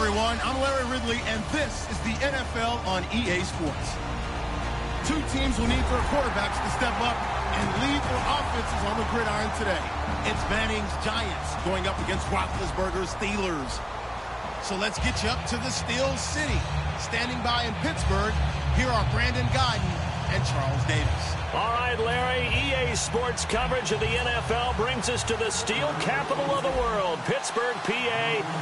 everyone. I'm Larry Ridley, and this is the NFL on EA Sports. Two teams will need their quarterbacks to step up and lead their offenses on the gridiron today. It's Manning's Giants going up against Roethlisberger's Steelers. So let's get you up to the Steel City. Standing by in Pittsburgh, here are Brandon Guyton and Charles Davis. All right, Larry, EA Sports coverage of the NFL brings us to the steel capital of the world, Pittsburgh, PA,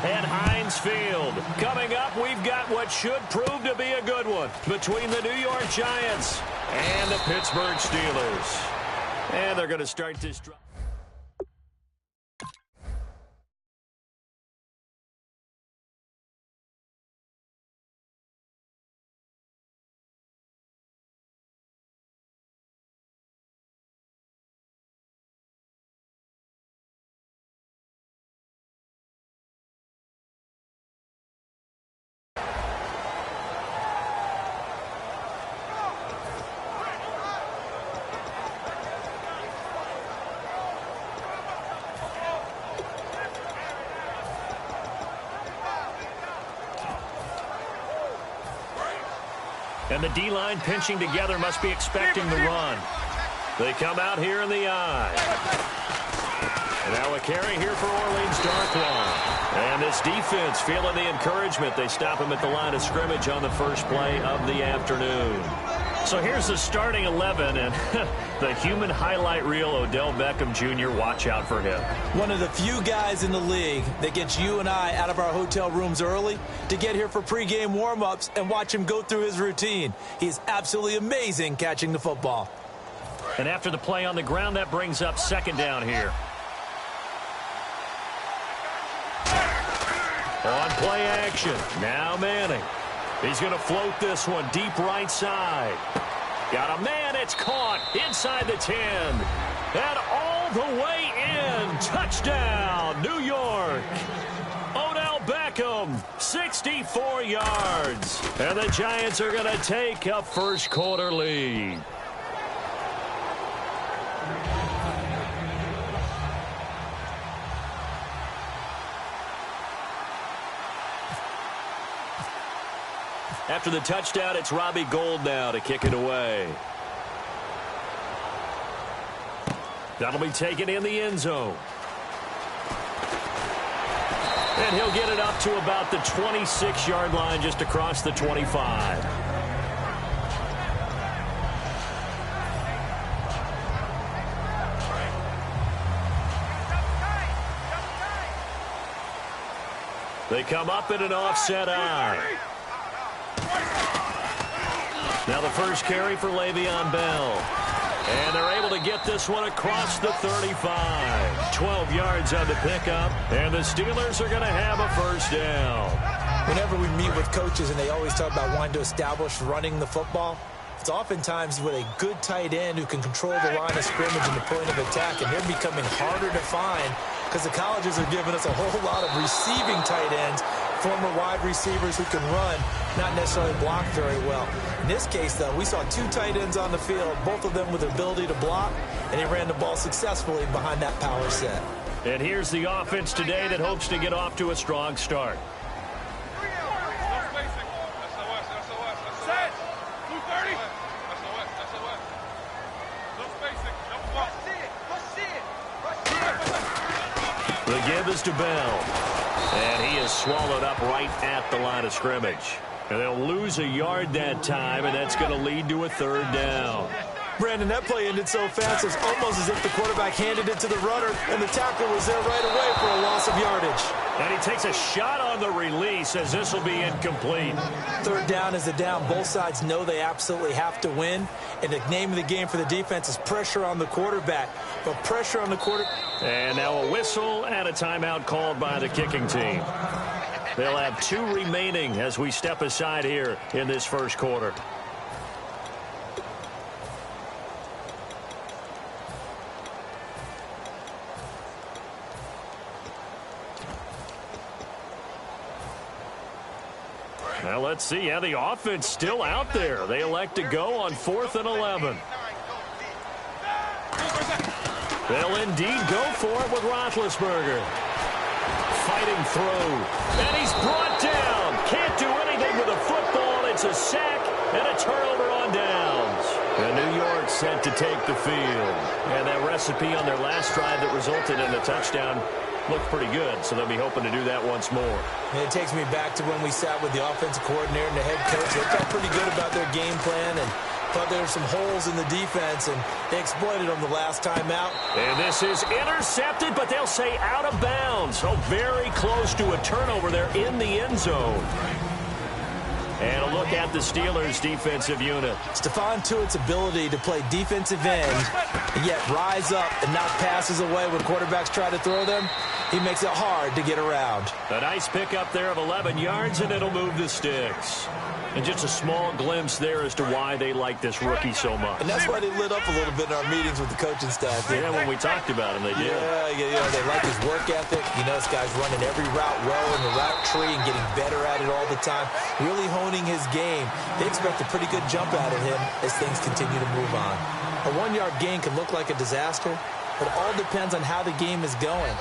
and Heinz Field. Coming up, we've got what should prove to be a good one between the New York Giants and the Pittsburgh Steelers. And they're going to start this drive. And the D-line pinching together must be expecting the run. They come out here in the eye. And now a carry here for Orleans Darkwa. And this defense feeling the encouragement. They stop him at the line of scrimmage on the first play of the afternoon. So here's the starting 11, and the human highlight reel, Odell Beckham Jr., watch out for him. One of the few guys in the league that gets you and I out of our hotel rooms early to get here for pregame warm-ups and watch him go through his routine. He's absolutely amazing catching the football. And after the play on the ground, that brings up second down here. On play action, now Manning. He's going to float this one deep right side. Got a man, it's caught inside the 10. And all the way in. Touchdown, New York. Odell Beckham, 64 yards. And the Giants are going to take a first quarter lead. After the touchdown, it's Robbie Gould now to kick it away. That'll be taken in the end zone. And he'll get it up to about the 26-yard line just across the 25. They come up in an offset eye. Now the first carry for Le'Veon Bell. And they're able to get this one across the 35. 12 yards on the pickup. And the Steelers are going to have a first down. Whenever we meet with coaches and they always talk about wanting to establish running the football, it's oftentimes with a good tight end who can control the line of scrimmage and the point of attack. And they're becoming harder to find because the colleges are giving us a whole lot of receiving tight ends, former wide receivers who can run, not necessarily block very well. In this case, though, we saw two tight ends on the field, both of them with the ability to block, and he ran the ball successfully behind that power set. And here's the offense today that hopes to get off to a strong start. The give is to Bell. And he is swallowed up right at the line of scrimmage. And they'll lose a yard that time, and that's going to lead to a third down. Brandon, that play ended so fast, it's almost as if the quarterback handed it to the runner, and the tackle was there right away for a loss of yardage. And he takes a shot on the release as this will be incomplete. Third down is the down. Both sides know they absolutely have to win. And the name of the game for the defense is pressure on the quarterback. But pressure on the quarterback. And now a whistle and a timeout called by the kicking team. They'll have 2 remaining as we step aside here in this first quarter. Now let's see. Yeah, the offense still out there. They elect to go on 4th and 11. They'll indeed go for it with Roethlisberger. fighting through. And he's brought down. Can't do anything with a football. It's a sack and a turnover on downs. And New York set to take the field. And that recipe on their last drive that resulted in a touchdown looked pretty good, so they'll be hoping to do that once more. And it takes me back to when we sat with the offensive coordinator and the head coach. They felt pretty good about their game plan and thought there were some holes in the defense, and they exploited them the last time out. And this is intercepted, but they'll say out of bounds. So very close to a turnover there in the end zone. And a look at the Steelers' defensive unit. Stephon Tuitt's ability to play defensive end and yet rise up and knock passes away when quarterbacks try to throw them, he makes it hard to get around. A nice pickup there of 11 yards, and it'll move the sticks. And just a small glimpse there as to why they like this rookie so much. And that's why they lit up a little bit in our meetings with the coaching staff. Yeah, when we talked about him, they did. Yeah, they like his work ethic. You know, this guy's running every route well in the route tree and getting better at it all the time, really honing his game. They expect a pretty good jump out of him as things continue to move on. A one-yard gain can look like a disaster, but it all depends on how the game is going.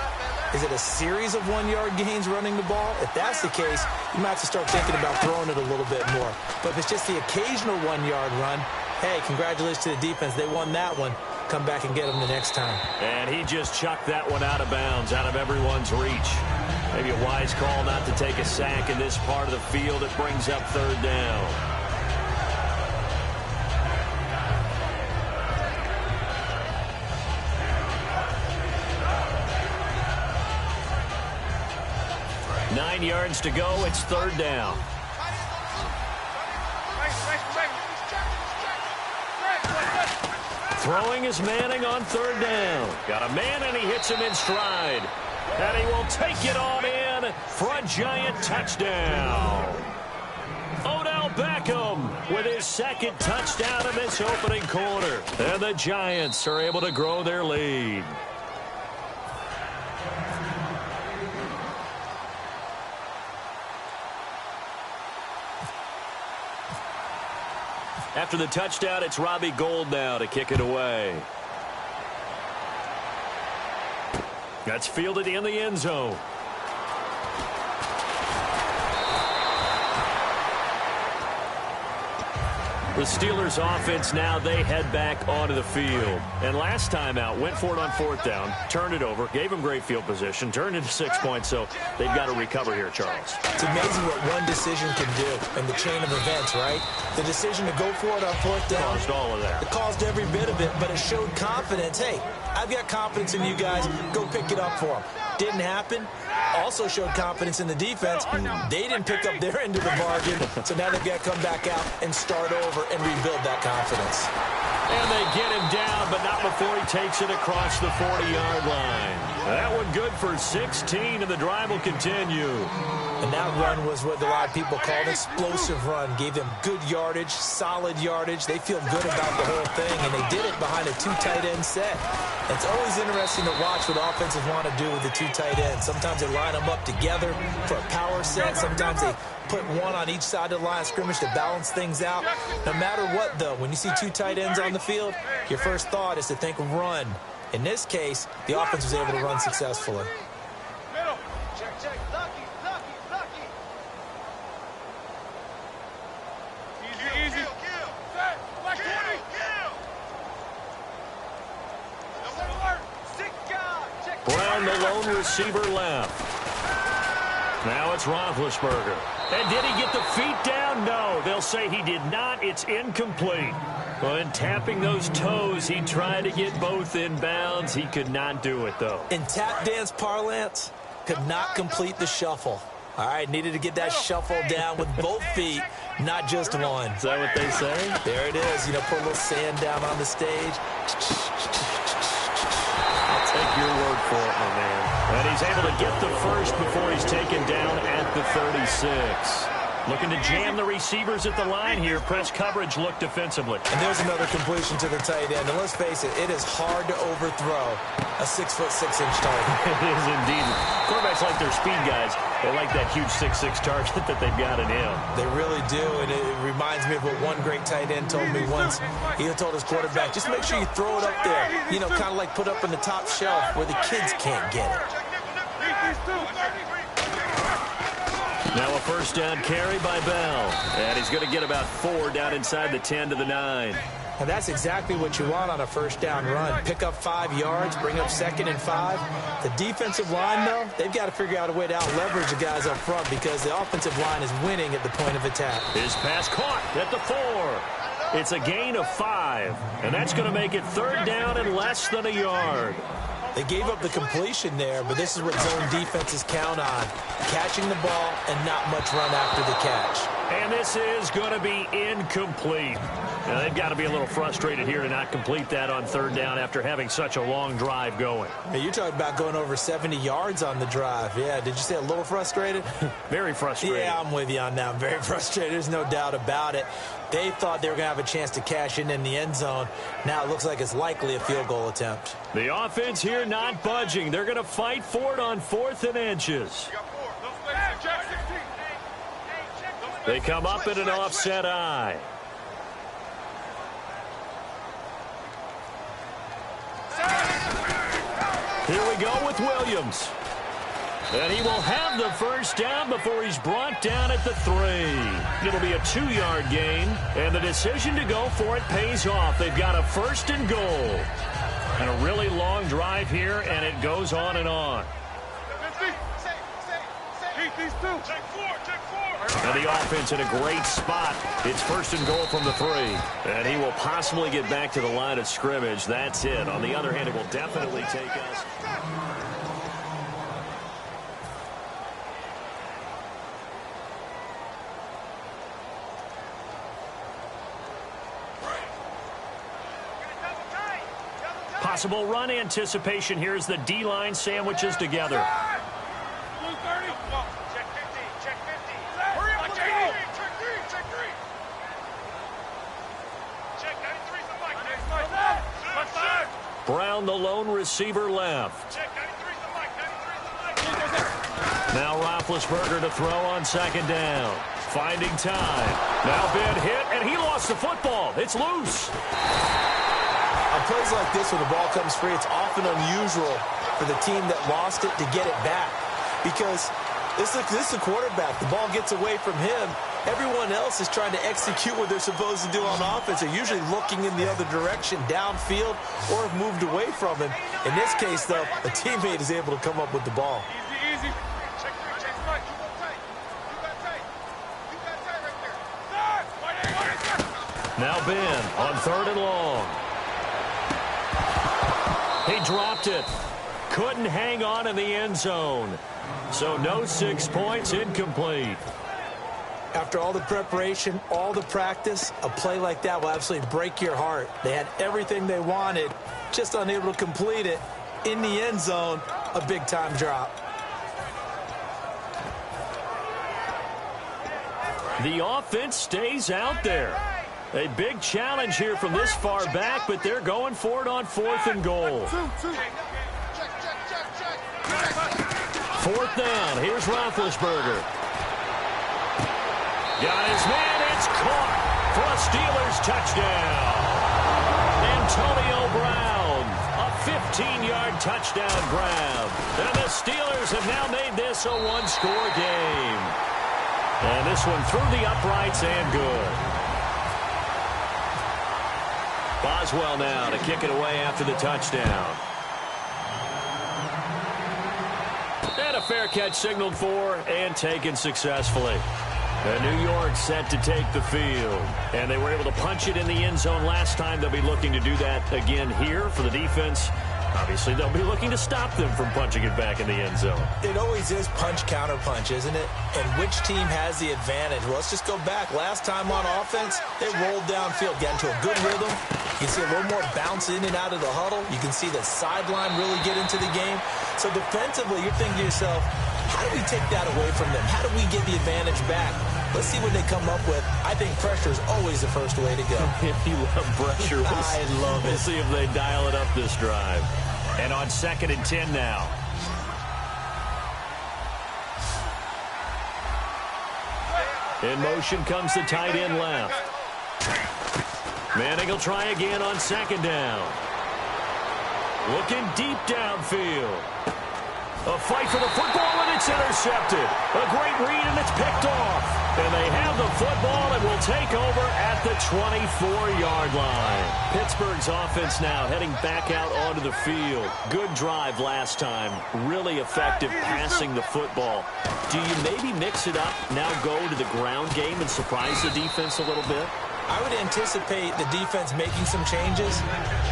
Is it a series of one-yard gains running the ball? If that's the case, you might have to start thinking about throwing it a little bit more. But if it's just the occasional one-yard run, hey, congratulations to the defense. They won that one. Come back and get them the next time. And he just chucked that one out of bounds, out of everyone's reach. Maybe a wise call not to take a sack in this part of the field. It brings up third down. Nine yards to go. It's third down. Throwing is Manning on third down. Got a man, and he hits him in stride. And he will take it on in for a giant touchdown. Odell Beckham with his second touchdown in this opening quarter. And the Giants are able to grow their lead. After the touchdown, it's Robbie Gould now to kick it away. That's fielded in the end zone. The Steelers offense now, they head back onto the field. And last time out, went for it on fourth down, turned it over, gave them great field position, turned into 6 points, so they've got to recover here, Charles. It's amazing what one decision can do in the chain of events, right? The decision to go for it on fourth down. Caused all of that. It caused every bit of it, but it showed confidence. Hey, I've got confidence in you guys. Go pick it up for them. Didn't happen. Also showed confidence in the defense. They didn't pick up their end of the bargain, so now they've got to come back out and start over and rebuild that confidence. And they get him down, but not before he takes it across the 40-yard line. That one good for 16, and the drive will continue. And that run was what a lot of people call an explosive run. Gave them good yardage, solid yardage. They feel good about the whole thing, and they did it behind a two tight end set. It's always interesting to watch what offenses want to do with the two tight ends. Sometimes they line them up together for a power set. Sometimes they put one on each side of the line of scrimmage to balance things out. No matter what, though, when you see two tight ends on the field, your first thought is to think run. In this case, the offense was able to run successfully. Brown, the lone receiver, left. Now it's Roethlisberger. And did he get the feet down? No, they'll say he did not. It's incomplete. But tapping those toes, he tried to get both in bounds. He could not do it, though. In tap dance parlance, could not complete the shuffle. All right, needed to get that shuffle down with both feet, not just one. Is that what they say? There it is. You know, put a little sand down on the stage. I'll take your word for it, my man. And he's able to get the first before he's taken down at the 36. Looking to jam the receivers at the line here. Press coverage look defensively. And there's another completion to the tight end. And let's face it, it is hard to overthrow a 6'6" target. It is indeed. Quarterbacks like their speed guys. They like that huge 6'6" target that they've got in him. They really do. And it reminds me of what one great tight end told me once. He told his quarterback, just make sure you throw it up there. You know, kind of like put up in the top shelf where the kids can't get it. Now a first down carry by Bell. And he's going to get about 4 down inside the 10 to the 9. And that's exactly what you want on a first down run. Pick up 5 yards, bring up 2nd and 5. The defensive line, though, they've got to figure out a way to out-leverage the guys up front because the offensive line is winning at the point of attack. His pass caught at the 4. It's a gain of 5. And that's going to make it 3rd down and less than a yard. They gave up the completion there, but this is what zone defenses count on. Catching the ball and not much run after the catch. And this is going to be incomplete. Now, they've got to be a little frustrated here to not complete that on 3rd down after having such a long drive going. Hey, you're talking about going over 70 yards on the drive. Yeah, did you say a little frustrated? Very frustrated. Yeah, I'm with you on that. I'm very frustrated. There's no doubt about it. They thought they were going to have a chance to cash in the end zone. Now it looks like it's likely a field goal attempt. The offense here not budging. They're going to fight for it on 4th and inches. They come up in an offset eye. Here we go with Williams. And he will have the first down before he's brought down at the 3. It'll be a 2-yard gain, and the decision to go for it pays off. They've got a 1st and goal. And a really long drive here, and it goes on and on. And the offense in a great spot. It's 1st and goal from the 3. And he will possibly get back to the line of scrimmage. That's it. On the other hand, it will definitely take us. Possible run anticipation here as the D-line sandwiches together. Brown, the lone receiver, left. Now Roethlisberger to throw on 2nd down. Finding time. Now Ben hit, and he lost the football. It's loose. On plays like this, when the ball comes free, it's often unusual for the team that lost it to get it back. Because this is the quarterback. The ball gets away from him. Everyone else is trying to execute what they're supposed to do on offense. They're usually looking in the other direction, downfield, or have moved away from him. In this case, though, a teammate is able to come up with the ball. Easy. Now Ben on 3rd and long. He dropped it. Couldn't hang on in the end zone. So no 6 points, incomplete. After all the preparation, all the practice, a play like that will absolutely break your heart. They had everything they wanted, just unable to complete it. In the end zone, a big-time drop. The offense stays out there. A big challenge here from this far back, but they're going for it on 4th and goal. 4th down. Here's Roethlisberger. Got his man. It's caught for a Steelers touchdown. Antonio Brown, a 15-yard touchdown grab. And the Steelers have now made this a 1-score game. And this one through the uprights and good. Boswell now to kick it away after the touchdown. And a fair catch signaled for and taken successfully. And New York set to take the field. And they were able to punch it in the end zone last time. They'll be looking to do that again here for the defense. Obviously, they'll be looking to stop them from punching it back in the end zone. It always is punch-counter-punch, isn't it? And which team has the advantage? Well, let's just go back. Last time on offense, they rolled downfield, got into a good rhythm. You can see a little more bounce in and out of the huddle. You can see the sideline really get into the game. So defensively, you're thinking to yourself, how do we take that away from them? How do we get the advantage back? Let's see what they come up with. I think pressure is always the first way to go. You love pressure. I love it. We'll see if they dial it up this drive. And on 2nd and 10 now. In motion comes the tight end left. Manning will try again on 2nd down. Looking deep downfield. A fight for the football, and it's intercepted. A great read, and it's picked off. And they have the football and will take over at the 24-yard line. Pittsburgh's offense now heading back out onto the field. Good drive last time. Really effective passing the football. Do you maybe mix it up, now go to the ground game and surprise the defense a little bit? I would anticipate the defense making some changes,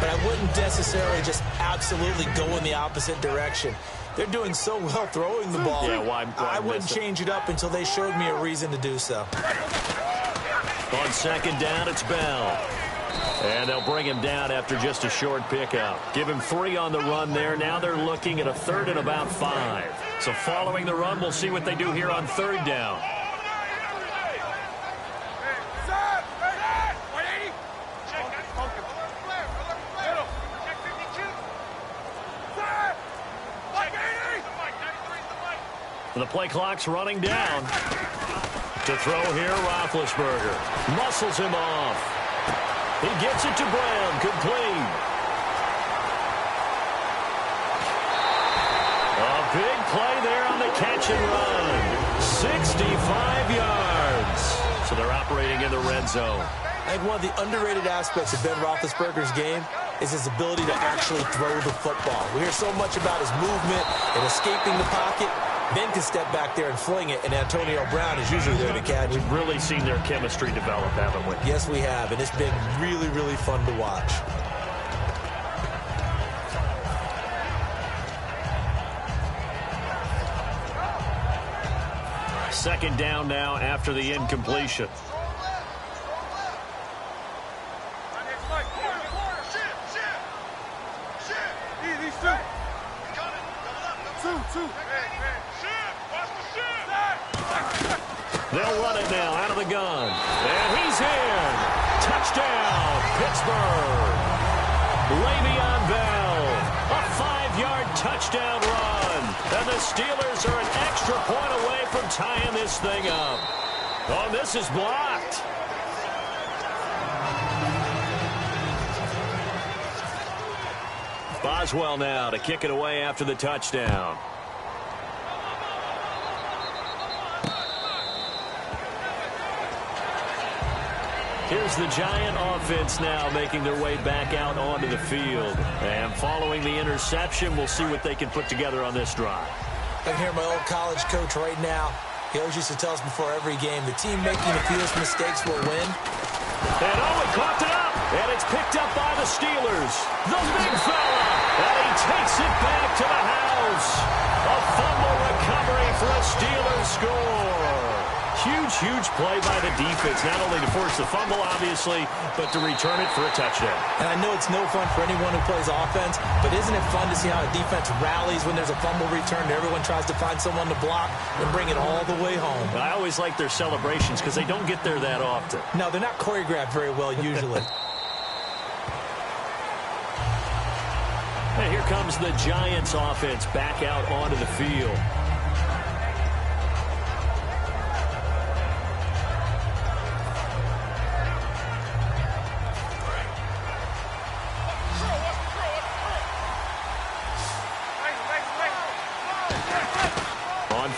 but I wouldn't necessarily just absolutely go in the opposite direction. They're doing so well throwing the ball. Yeah, why I wouldn't change it up until they showed me a reason to do so. On second down, it's Bell. And they'll bring him down after just a short pickup. Give him 3 on the run there. Now they're looking at a 3rd and about 5. So following the run, we'll see what they do here on 3rd down. The play clock's running down. To throw here, Roethlisberger. Muscles him off. He gets it to Brown. Complete. A big play there on the catch and run. 65 yards. So they're operating in the red zone. I think one of the underrated aspects of Ben Roethlisberger's game is his ability to actually throw the football. We hear so much about his movement and escaping the pocket. Ben can step back there and fling it, and Antonio Brown is usually there to catch. We've really seen their chemistry develop, haven't we? Yes, we have, and it's been really, really fun to watch. Second down now after the incompletion. They'll run it now out of the gun. And he's in. Touchdown, Pittsburgh. Le'Veon Bell. A 5-yard touchdown run. And the Steelers are an extra point away from tying this thing up. Oh, this is blocked. Boswell now to kick it away after the touchdown. Here's the Giant offense now making their way back out onto the field. And following the interception, we'll see what they can put together on this drive. I can hear my old college coach right now. He always used to tell us before every game, the team making the fewest mistakes will win. And he caught it up. And it's picked up by the Steelers. The big fella. And he takes it back to the house. A fumble recovery for a Steelers score. Huge, huge play by the defense, not only to force the fumble, obviously, but to return it for a touchdown. And I know it's no fun for anyone who plays offense, but isn't it fun to see how a defense rallies when there's a fumble return and everyone tries to find someone to block and bring it all the way home? I always like their celebrations because they don't get there that often. No, they're not choreographed very well usually. And here comes the Giants offense back out onto the field.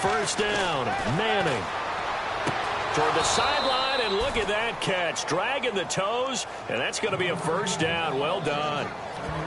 First down, Manning toward the sideline, and look at that catch, dragging the toes, and that's going to be a first down. Well done.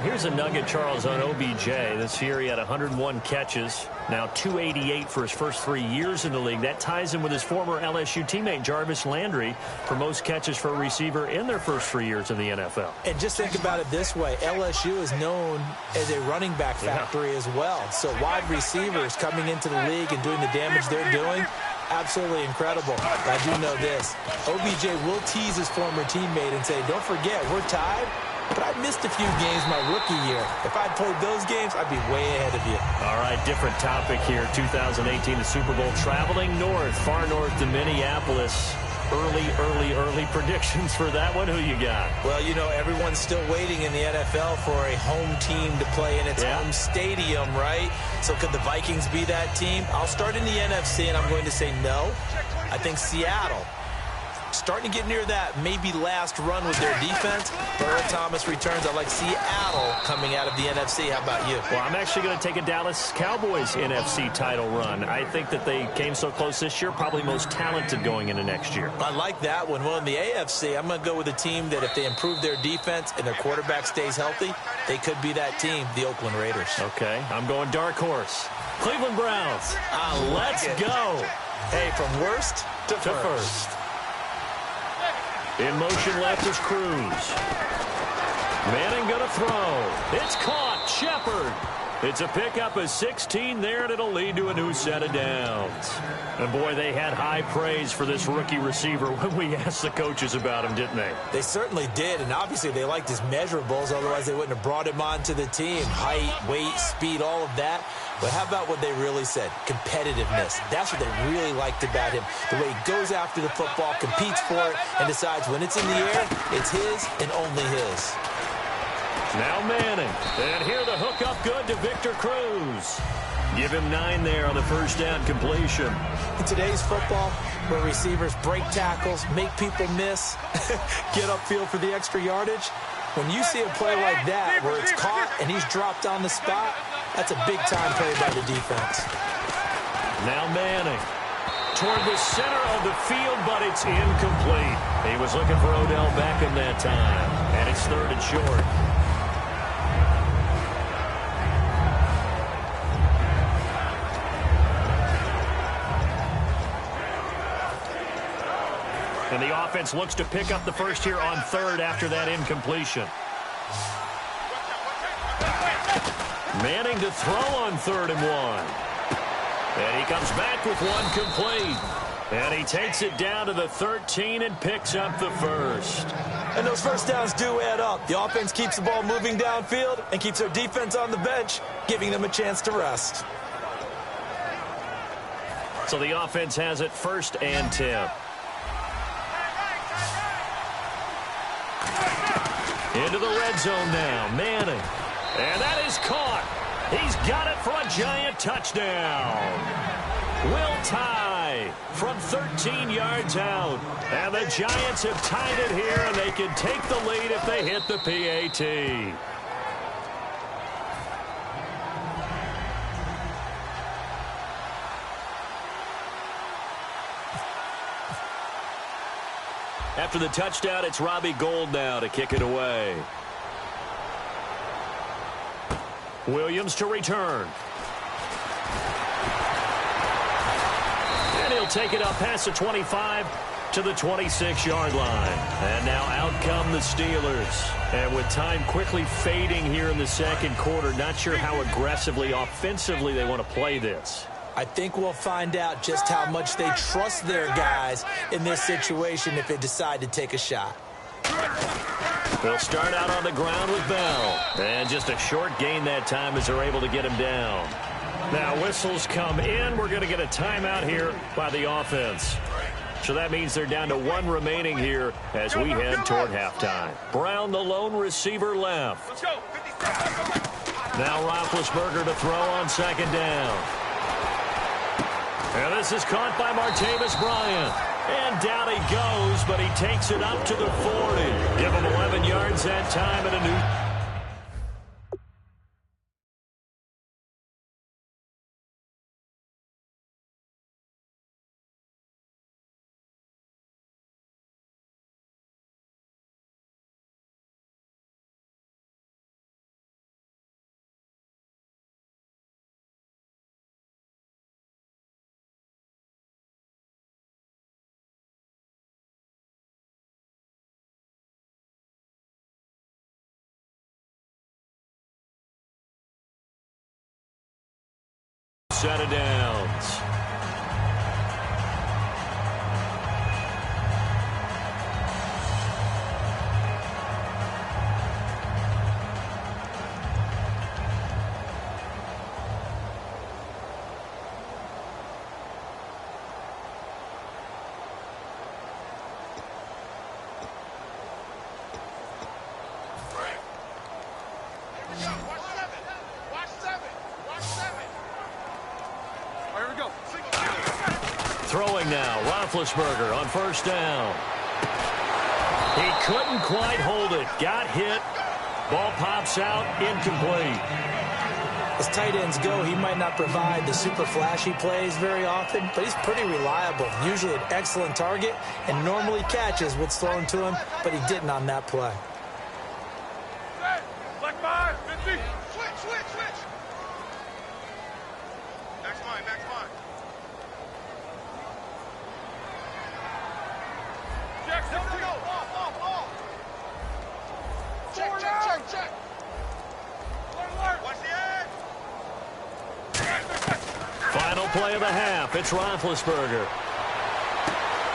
Here's a nugget, Charles, on OBJ. This year he had 101 catches, now 288 for his first 3 years in the league. That ties him with his former LSU teammate Jarvis Landry for most catches for a receiver in their first 3 years in the NFL. And just think about it this way. LSU is known as a running back factory as well. So wide receivers coming into the league and doing the damage they're doing, absolutely incredible. I do know this. OBJ will tease his former teammate and say, don't forget, we're tied, but I missed a few games my rookie year. If I'd played those games, I'd be way ahead of you. All right, different topic here. 2018, the Super Bowl, traveling north, far north to Minneapolis. Early predictions for that one. Who you got? Well, you know, everyone's still waiting in the NFL for a home team to play in its home stadium, right? So could the Vikings be that team? I'll start in the NFC, and I'm going to say no. I think Seattle starting to get near that maybe last run with their defense. Earl Thomas returns. I like Seattle coming out of the NFC. How about you? Well, I'm actually going to take a Dallas Cowboys NFC title run. I think that they came so close this year, probably most talented going into next year. I like that one. Well, in the AFC, I'm going to go with a team that if they improve their defense and their quarterback stays healthy, they could be that team, the Oakland Raiders. Okay, I'm going dark horse. Cleveland Browns. Let's go. Hey, from worst to first. In motion left is Cruz. Manning going to throw. It's caught. Shepard. It's a pickup of 16 there, and it'll lead to a new set of downs. And, boy, they had high praise for this rookie receiver when we asked the coaches about him, didn't they? They certainly did, and obviously they liked his measurables. Otherwise, they wouldn't have brought him onto the team. Height, weight, speed, all of that. But how about what they really said? Competitiveness. That's what they really liked about him. The way he goes after the football, competes for it, and decides when it's in the air, it's his and only his. Now Manning. And here the hook up good to Victor Cruz. Give him 9 there on the first down completion. In today's football, where receivers break tackles, make people miss, get upfield for the extra yardage, when you see a play like that where it's caught and he's dropped on the spot, that's a big-time play by the defense. Now Manning. Toward the center of the field, but it's incomplete. He was looking for Odell Beckham that time. And it's 3rd and short. And the offense looks to pick up the first here on 3rd after that incompletion. Manning to throw on 3rd and 1. And he comes back with one complete. And he takes it down to the 13 and picks up the first. And those first downs do add up. The offense keeps the ball moving downfield and keeps their defense on the bench, giving them a chance to rest. So the offense has it 1st and 10. Into the red zone now. Manning. And that is caught. He's got it for a giant touchdown. Will tie from 13 yards out. And the Giants have tied it here, and they can take the lead if they hit the PAT. After the touchdown, it's Robbie Gould now to kick it away. Williams to return. And he'll take it up past the 25 to the 26-yard line. And now out come the Steelers. And with time quickly fading here in the second quarter, not sure how aggressively, offensively they want to play this. I think we'll find out just how much they trust their guys in this situation if they decide to take a shot. They'll start out on the ground with Bell. And just a short gain that time as they're able to get him down. Now whistles come in. We're going to get a timeout here by the offense. So that means they're down to 1 remaining here as we head toward halftime. Brown, the lone receiver, left. Let's go. Now Roethlisberger to throw on 2nd down. And this is caught by Martavis Bryant. And down he goes, but he takes it up to the 40. Give him 11 yards that time and a new... set of downs. Throwing now, Roethlisberger on 1st down. He couldn't quite hold it. Got hit. Ball pops out. Incomplete. As tight ends go, he might not provide the super flashy plays very often, but he's pretty reliable. Usually an excellent target and normally catches what's thrown to him, but he didn't on that play. Black 5, 50. Switch. Back's mine. Check. Check. Alert. Watch the edge. Final play of the half. It's Roethlisberger.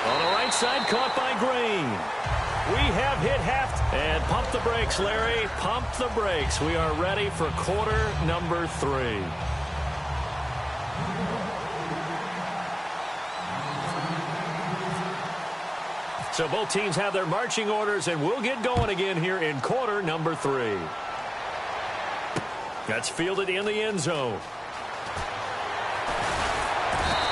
On the right side, caught by Green. We have hit half. And pump the brakes, Larry. Pump the brakes. We are ready for quarter number 3. So both teams have their marching orders, and we'll get going again here in quarter number 3. That's fielded in the end zone.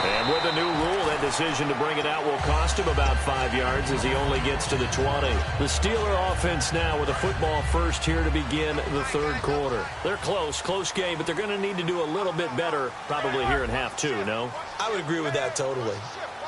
And with a new rule, that decision to bring it out will cost him about 5 yards as he only gets to the 20. The Steeler offense now with a football first here to begin the third quarter. They're close game, but they're going to need to do a little bit better probably here in half 2, no? I would agree with that totally.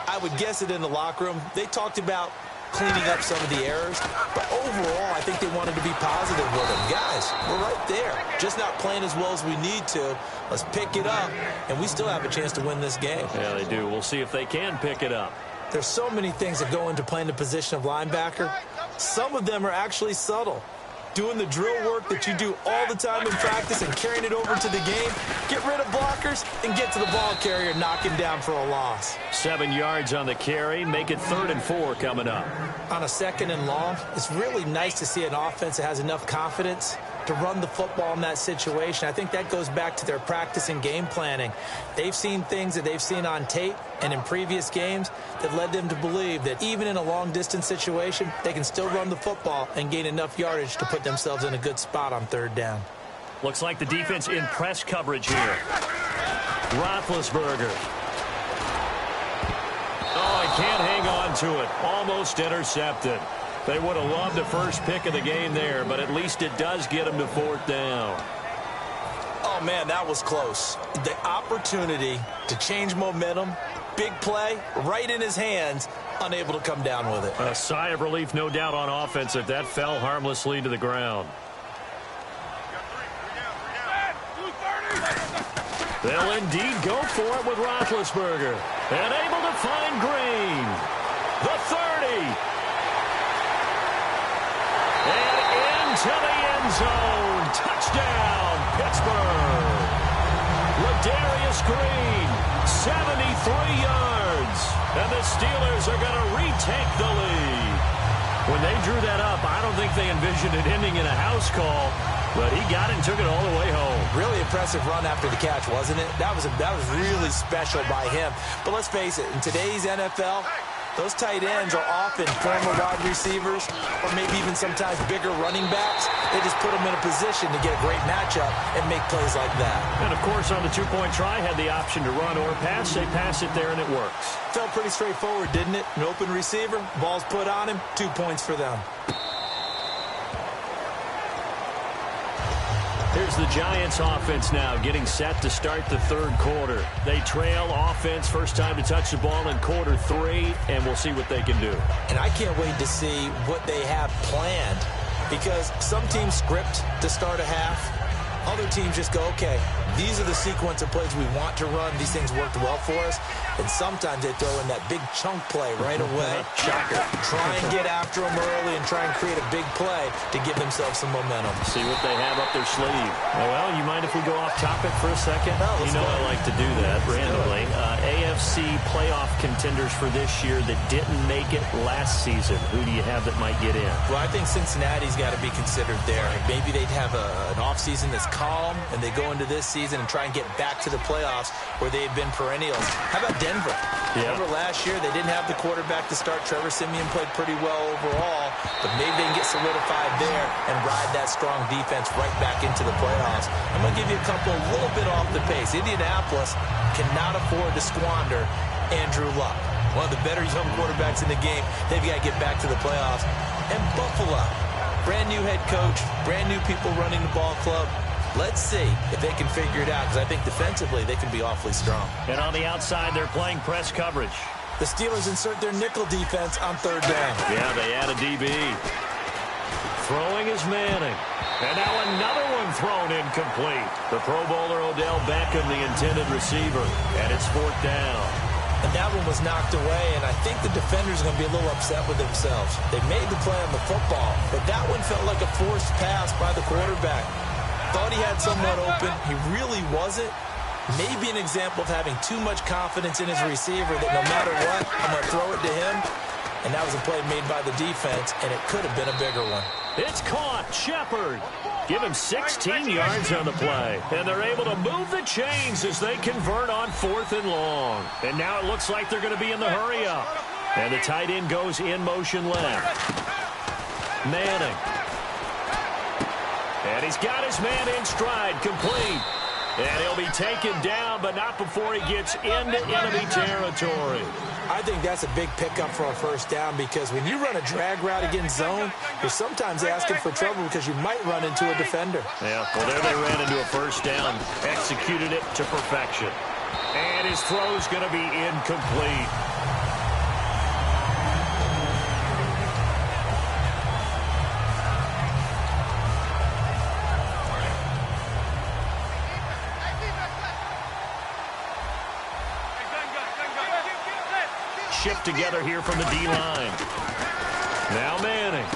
I would guess it in the locker room. They talked about cleaning up some of the errors, but overall, I think they wanted to be positive with them. Guys, we're right there. Just not playing as well as we need to. Let's pick it up, and we still have a chance to win this game. Yeah, they do. We'll see if they can pick it up. There's so many things that go into playing the position of linebacker. Some of them are actually subtle. Doing the drill work that you do all the time in practice and carrying it over to the game. Get rid of blockers and get to the ball carrier, knocking down for a loss. 7 yards on the carry. Make it 3rd and 4 coming up. On a 2nd and long, it's really nice to see an offense that has enough confidence to run the football in that situation. I think that goes back to their practice and game planning. They've seen things that they've seen on tape and in previous games that led them to believe that even in a long-distance situation, they can still run the football and gain enough yardage to put themselves in a good spot on 3rd down. Looks like the defense in press coverage here. Roethlisberger. Oh, he can't hang on to it. Almost intercepted. They would have loved the first pick of the game there, but at least it does get them to 4th down. Oh, man, that was close. The opportunity to change momentum, big play, right in his hands, unable to come down with it. A sigh of relief, no doubt, on offense that fell harmlessly to the ground. They'll indeed go for it with Roethlisberger. And able to find Green. The 30. And into the end zone. Touchdown, Pittsburgh. Ladarius Green, 73 yards. And the Steelers are going to retake the lead. When they drew that up, I don't think they envisioned it ending in a house call. But he got it and took it all the way home. Really impressive run after the catch, wasn't it? That was really special by him. But let's face it, in today's NFL, those tight ends are often former wide receivers or maybe even sometimes bigger running backs. They just put them in a position to get a great matchup and make plays like that. And, of course, on the two-point try, had the option to run or pass. They pass it there, and it works. Felt pretty straightforward, didn't it? An open receiver, ball's put on him, 2 points for them. Here's the Giants offense now getting set to start the third quarter. They trail offense, first time to touch the ball in quarter 3, and we'll see what they can do. And I can't wait to see what they have planned, because some teams script to start a half. Other teams just go, okay, these are the sequence of plays we want to run. These things worked well for us. And sometimes they throw in that big chunk play right away. Shocker. Try and get after them early and try and create a big play to give themselves some momentum. See what they have up their sleeve. Well, you mind if we go off topic for a second? No, you know I like to do that randomly. AFC playoff contenders for this year that didn't make it last season. Who do you have that might get in? Well, I think Cincinnati's got to be considered there. Maybe they'd have an offseason that's calm, and they go into this season and try and get back to the playoffs where they had been perennials. How about Denver? Yeah. Remember last year, they didn't have the quarterback to start. Trevor Siemian played pretty well overall, but maybe they can get solidified there and ride that strong defense right back into the playoffs. I'm going to give you a couple a little bit off the pace. Indianapolis cannot afford to squander Andrew Luck. one of the better young quarterbacks in the game. They've got to get back to the playoffs. And Buffalo, brand new head coach, brand new people running the ball club. Let's see if they can figure it out, because I think defensively they can be awfully strong. And on the outside, they're playing press coverage. The Steelers insert their nickel defense on third down. Yeah, they add a DB. Throwing is Manning. And now another one thrown incomplete. The Pro Bowler Odell Beckham, the intended receiver. And it's fourth down. And that one was knocked away, and I think the defenders are going to be a little upset with themselves. They made the play on the football, but that one felt like a forced pass by the quarterback. Thought he had someone open. He really wasn't. Maybe an example of having too much confidence in his receiver that no matter what, I'm going to throw it to him. And that was a play made by the defense, and it could have been a bigger one. It's caught. Shepard. Give him 16 yards on the play. And they're able to move the chains as they convert on 4th and long. And now it looks like they're going to be in the hurry up. And the tight end goes in motion left. Manning. And he's got his man in stride, complete. And he'll be taken down, but not before he gets into enemy territory. I think that's a big pickup for a first down, because when you run a drag route against zone, you're sometimes asking for trouble because you might run into a defender. Yeah, well, there they ran into a first down, executed it to perfection. And his throw's going to be incomplete. Shift together here from the D-line. Now Manning.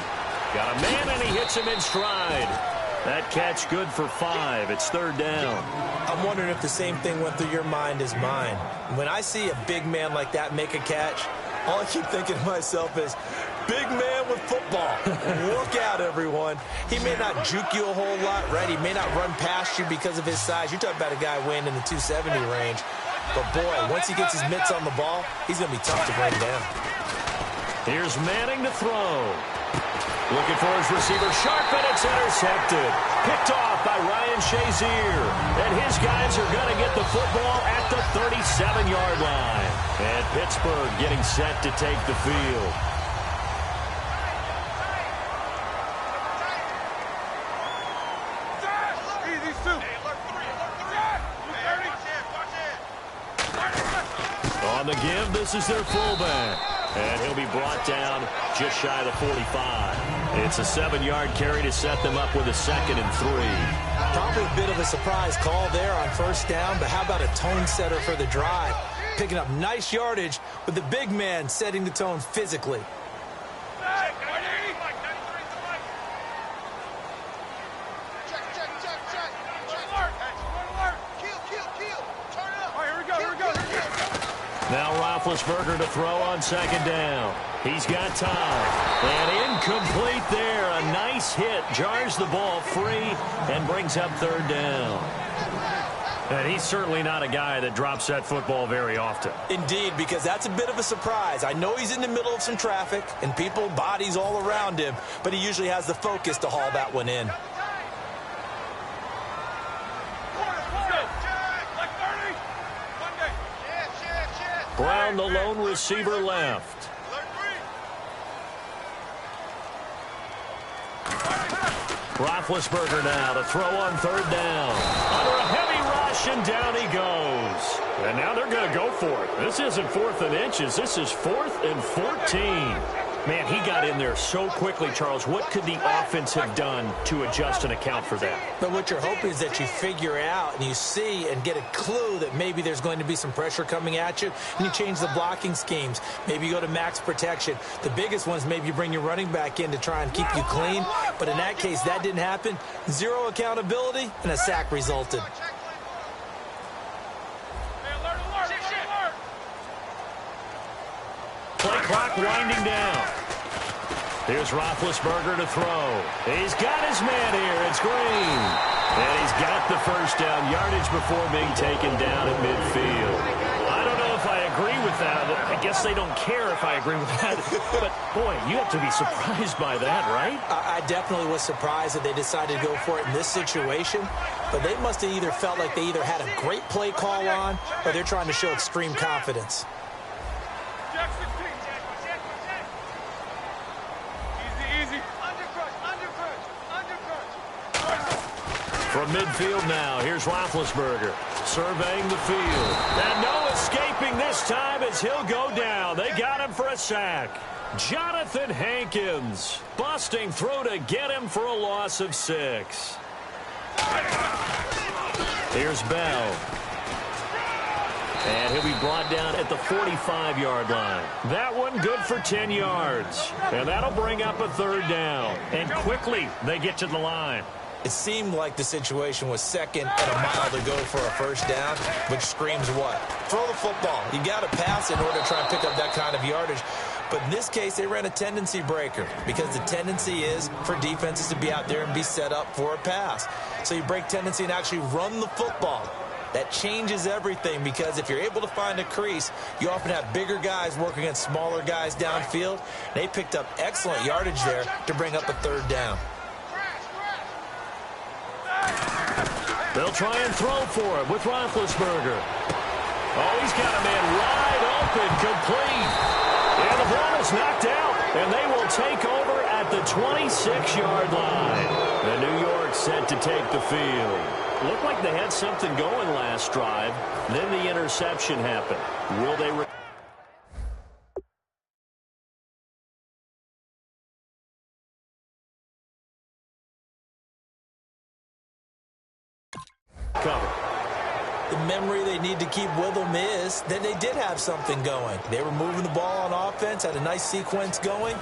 Got a man, and he hits him in stride. That catch good for 5. It's third down. I'm wondering if the same thing went through your mind as mine. When I see a big man like that make a catch, all I keep thinking to myself is, big man with football. Look out, everyone. He may not juke you a whole lot, right? He may not run past you because of his size. You're talking about a guy weighing in the 270 range. But, boy, once he gets his mitts on the ball, he's going to be tough to bring down. Here's Manning to throw. Looking for his receiver, sharp, and it's intercepted. Picked off by Ryan Shazier. And his guys are going to get the football at the 37-yard line. And Pittsburgh getting set to take the field. On the give, this is their fullback. And he'll be brought down just shy of the 45. It's a 7-yard carry to set them up with a 2nd and 3. Probably a bit of a surprise call there on first down, but how about a tone setter for the drive? Picking up nice yardage with the big man setting the tone physically. Now Roethlisberger to throw on 2nd down. He's got time. And incomplete there. A nice hit. Jars the ball free and brings up 3rd down. And he's certainly not a guy that drops that football very often. Indeed, because that's a bit of a surprise. I know he's in the middle of some traffic and people, bodies all around him, but he usually has the focus to haul that one in. Brown, the lone receiver, left. Roethlisberger now to throw on 3rd down. Under a heavy rush, and down he goes. And now they're going to go for it. This isn't 4th and inches. This is 4th and 14. Man, he got in there so quickly, Charles. What could the offense have done to adjust and account for that? But what you're hoping is that you figure out and you see and get a clue that maybe there's going to be some pressure coming at you, and you change the blocking schemes. Maybe you go to max protection. The biggest ones, maybe you bring your running back in to try and keep you clean. But in that case, that didn't happen. 0 accountability, and a sack resulted. Play clock winding down. Here's Roethlisberger to throw. He's got his man here. It's Green. And he's got the first down yardage before being taken down at midfield. I don't know if I agree with that. I guess they don't care if I agree with that. But, boy, you have to be surprised by that, right? I definitely was surprised that they decided to go for it in this situation. But they must have either felt like they either had a great play call on or they're trying to show extreme confidence. From midfield now, here's Roethlisberger surveying the field. And no escaping this time as he'll go down. They got him for a sack. Jonathan Hankins busting through to get him for a loss of 6. Here's Bell. And he'll be brought down at the 45-yard line. That one good for 10 yards. And that'll bring up a 3rd down. And quickly, they get to the line. It seemed like the situation was 2nd and a mile to go for a 1st down, which screams what? Throw the football. You got to pass in order to try and pick up that kind of yardage. But in this case, they ran a tendency breaker because the tendency is for defenses to be out there and be set up for a pass. So you break tendency and actually run the football. That changes everything because if you're able to find a crease, you often have bigger guys working against smaller guys downfield. They picked up excellent yardage there to bring up a 3rd down. They'll try and throw for it with Roethlisberger. Oh, he's got a man wide open, complete. And the ball is knocked out, and they will take over at the 26-yard line. And New York set to take the field. Looked like they had something going last drive. Then the interception happened. Will they recover? The memory they need to keep with them is that they did have something going. They were moving the ball on offense, had a nice sequence going.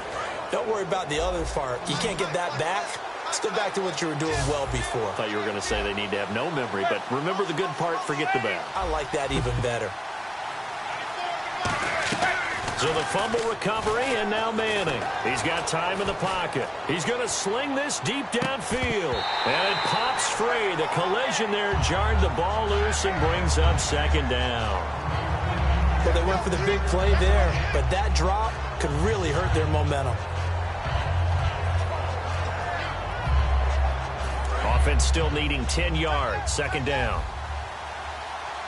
Don't worry about the other part. You can't get that back. Let's go back to what you were doing well before. I thought you were going to say they need to have no memory, but remember the good part, forget the bad. I like that even better. So the fumble recovery, and now Manning. He's got time in the pocket. He's going to sling this deep downfield. And it pops free. The collision there jarred the ball loose and brings up 2nd down. Well, they went for the big play there, but that drop could really hurt their momentum. Offense still needing 10 yards. 2nd down.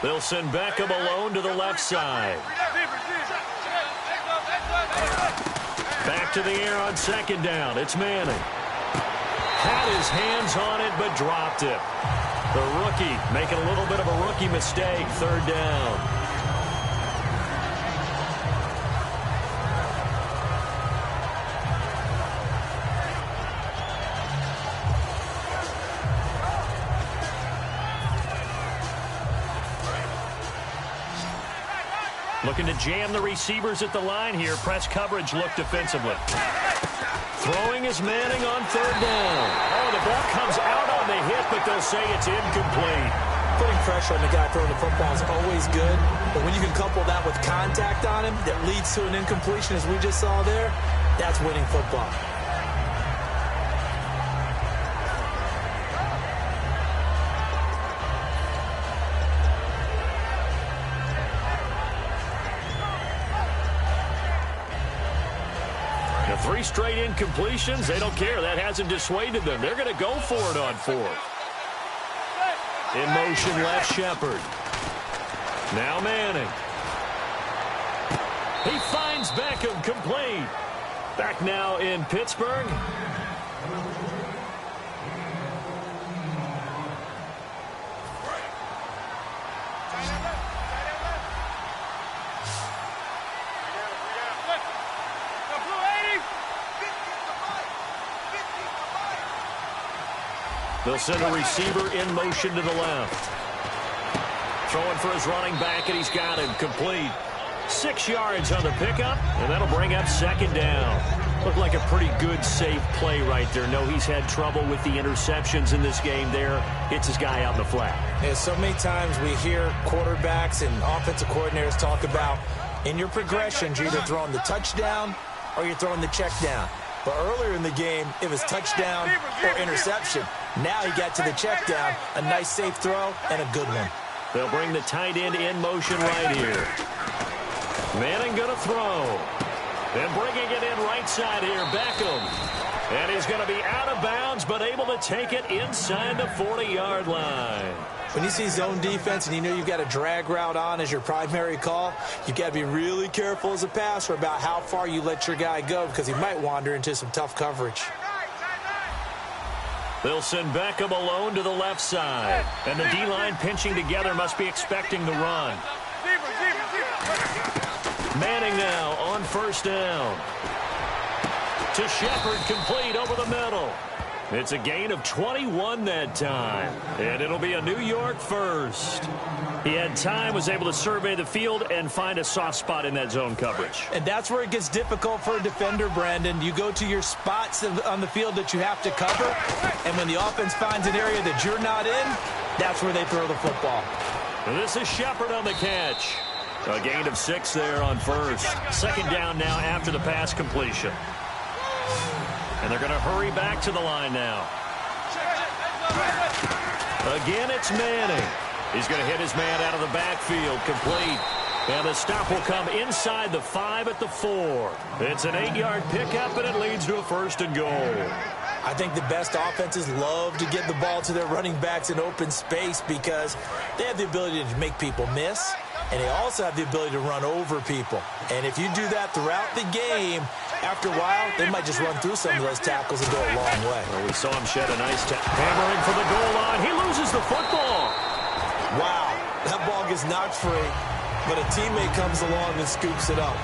They'll send Beckham alone to the left side. Back to the air on 2nd down. It's Manning. Had his hands on it, but dropped it. The rookie making a little bit of a rookie mistake. 3rd down. Looking to jam the receivers at the line here. Press coverage look defensively. Throwing is Manning on 3rd down. Oh, the ball comes out on the hit, but they'll say it's incomplete. Putting pressure on the guy throwing the football is always good, but when you can couple that with contact on him that leads to an incompletion, as we just saw there, that's winning football. The 3 straight incompletions, they don't care. That hasn't dissuaded them. They're going to go for it on 4th. In motion, left Shepard. Now Manning. He finds Beckham, complete. Back now in Pittsburgh. They'll send a receiver in motion to the left. Throwing for his running back, and he's got him complete. 6 yards on the pickup, and that'll bring up 2nd down. Looked like a pretty good, safe play right there. No, he's had trouble with the interceptions in this game there. Hits his guy out in the flat. Yeah, so many times we hear quarterbacks and offensive coordinators talk about in your progressions, you're either throwing the touchdown or you're throwing the check down. But earlier in the game, it was touchdown or interception. Now he got to the check down, a nice safe throw, and a good one. They'll bring the tight end in motion right here. Manning going to throw. And bringing it in right side here, Beckham. And he's going to be out of bounds, but able to take it inside the 40-yard line. When you see zone defense and you know you've got a drag route on as your primary call, you've got to be really careful as a passer about how far you let your guy go because he might wander into some tough coverage. They'll send Beckham alone to the left side. And the D-line pinching together must be expecting the run. Manning now on first down. To Shepard, complete over the middle. It's a gain of 21 that time. And it'll be a New York first. He had time, was able to survey the field and find a soft spot in that zone coverage. And that's where it gets difficult for a defender, Brandon. You go to your spots on the field that you have to cover, and when the offense finds an area that you're not in, that's where they throw the football. And this is Shepard on the catch. A gain of 6 there on first. Second down now after the pass completion. And they're going to hurry back to the line now. Again, it's Manning. He's going to hit his man out of the backfield, complete. And the stop will come inside the 5 at the 4. It's an 8-yard pickup, and it leads to a first and goal. I think the best offenses love to get the ball to their running backs in open space because they have the ability to make people miss, and they also have the ability to run over people. And if you do that throughout the game, after a while, they might just run through some of those tackles and go a long way. Well, we saw him shed a nice hammering for the goal line. He loses the football. Wow, that ball gets knocked free, but a teammate comes along and scoops it up.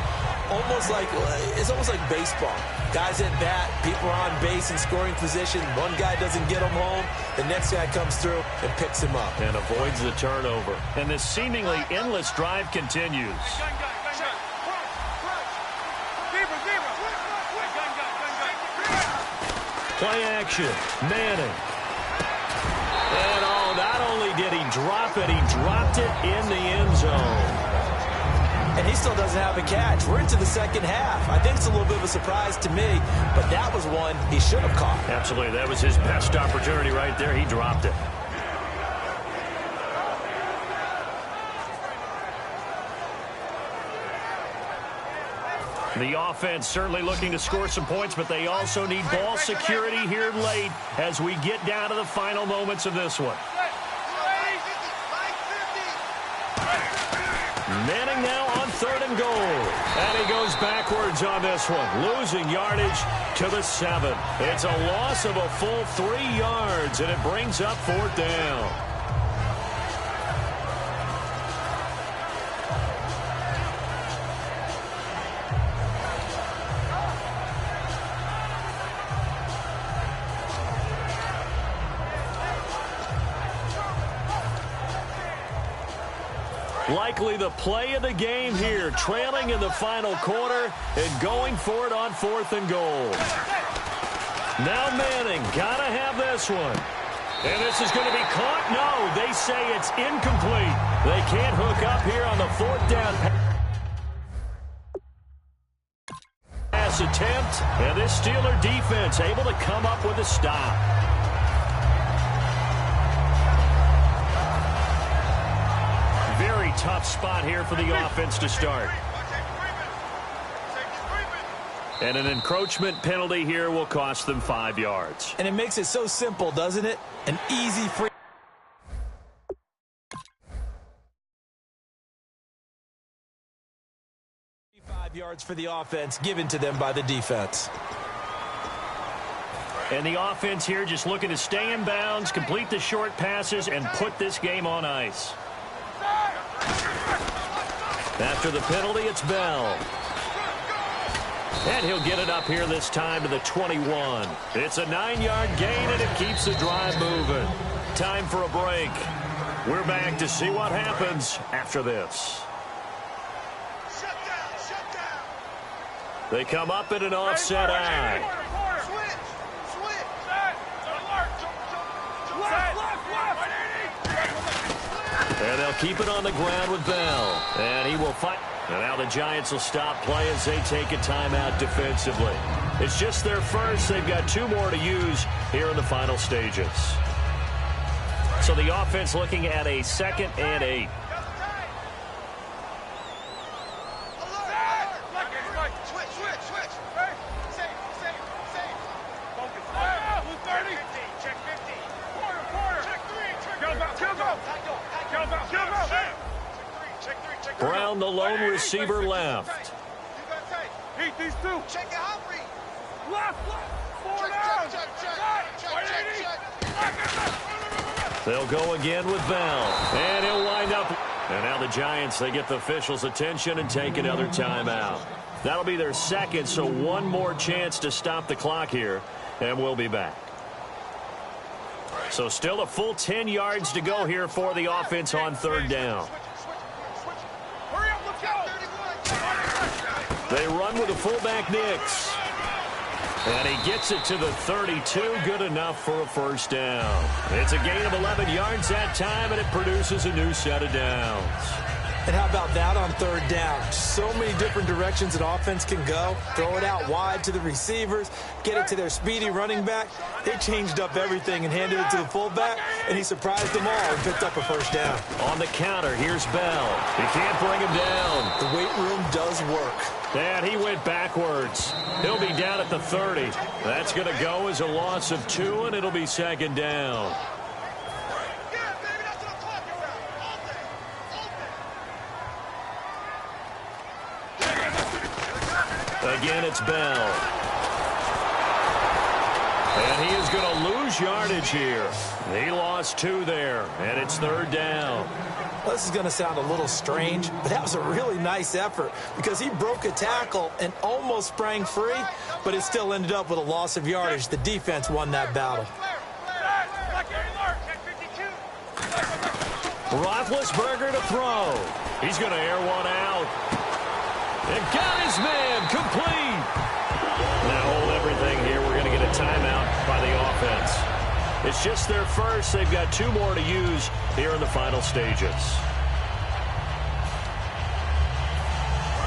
It's almost like baseball. Guys at bat, people are on base in scoring position. One guy doesn't get him home. The next guy comes through and picks him up. And avoids the turnover. And this seemingly endless drive continues. Play action. Manning. And not only did he drop it, he dropped it in the end zone. And he still doesn't have a catch. We're into the second half. I think it's a little bit of a surprise to me, but that was one he should have caught. Absolutely. That was his best opportunity right there. He dropped it. The offense certainly looking to score some points, but they also need ball security here late as we get down to the final moments of this one. Manning now on 3rd and goal. And he goes backwards on this one, losing yardage to the 7. It's a loss of a full 3 yards, and it brings up 4th down. Likely the play of the game here, trailing in the final quarter and going for it on 4th and goal. Now Manning, gotta have this one. And this is going to be caught. No, they say it's incomplete. They can't hook up here on the 4th down pass attempt. And this Steeler defense able to come up with a stop. Very tough spot here for the offense to start. And an encroachment penalty here will cost them 5 yards. And it makes it so simple, doesn't it? An easy free. 5 yards for the offense given to them by the defense. And the offense here just looking to stay in bounds, complete the short passes, and put this game on ice. After the penalty, it's Bell. And he'll get it up here this time to the 21. It's a 9-yard gain, and it keeps the drive moving. Time for a break. We're back to see what happens after this. Shut down. They come up in an offset eye. And they'll keep it on the ground with Bell. And he will fight. And now the Giants will stop play as they take a timeout defensively. It's just their first. They've got 2 more to use here in the final stages. So the offense looking at a 2nd and 8. Brown, the lone receiver, left. Heat these 2. Check it out, left. 4 down. Check. They'll go again with Bell. And he'll wind up. And now the Giants, they get the officials' attention and take another timeout. That'll be their second, so one more chance to stop the clock here, and we'll be back. So still a full 10 yards to go here for the offense on third down. They run with the fullback Nix. And he gets it to the 32, good enough for a first down. It's a gain of 11 yards that time, and it produces a new set of downs. And how about that on third down? So many different directions an offense can go. Throw it out wide to the receivers, get it to their speedy running back. They changed up everything and handed it to the fullback, and he surprised them all and picked up a first down. On the counter, here's Bell. He can't bring him down. The weight room does work. And he went backwards. He'll be down at the 30. That's going to go as a loss of 2, and it'll be second down. Again, it's Bell. And he is going to lose yardage here. He lost 2 there, and it's third down. Well, this is going to sound a little strange, but that was a really nice effort because he broke a tackle and almost sprang free, but it still ended up with a loss of yardage. The defense won that battle. Roethlisberger to throw. He's going to air one out. And got his man complete. Now hold everything here. We're going to get a timeout by the offense. It's just their first. They've got 2 more to use here in the final stages.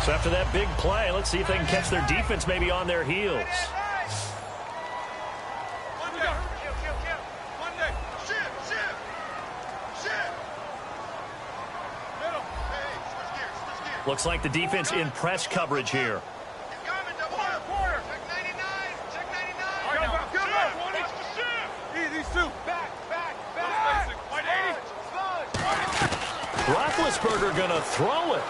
So after that big play, let's see if they can catch their defense maybe on their heels. Looks like the defense in press coverage here. Roethlisberger going to throw it.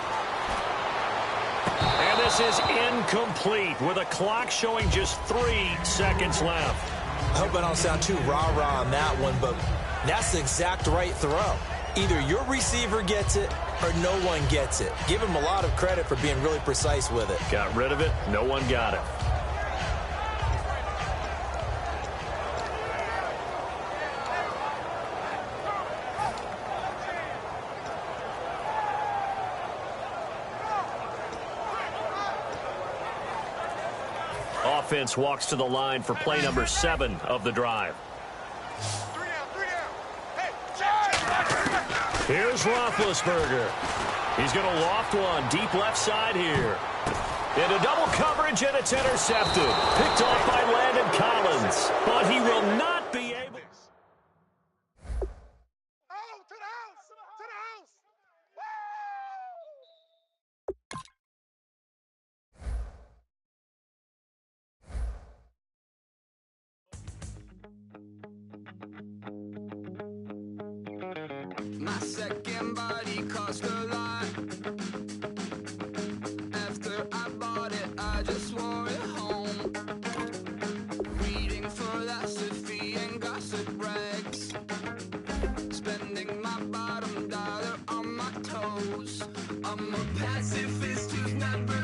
And this is incomplete with a clock showing just 3 seconds left. I hope I don't sound too rah-rah on that one, but that's the exact right throw. Either your receiver gets it or no one gets it. Give him a lot of credit for being really precise with it. Got rid of it. No one got it. Offense walks to the line for play number 7 of the drive. Here's Roethlisberger. He's going to loft one deep left side here. Into double coverage, and it's intercepted. Picked off by Landon Collins. But he will not be able. Oh, to the house! To the house! My second body cost a lot. After I bought it, I just wore it home. Reading philosophy and gossip rags. Spending my bottom dollar on my toes. I'm a pacifist who's never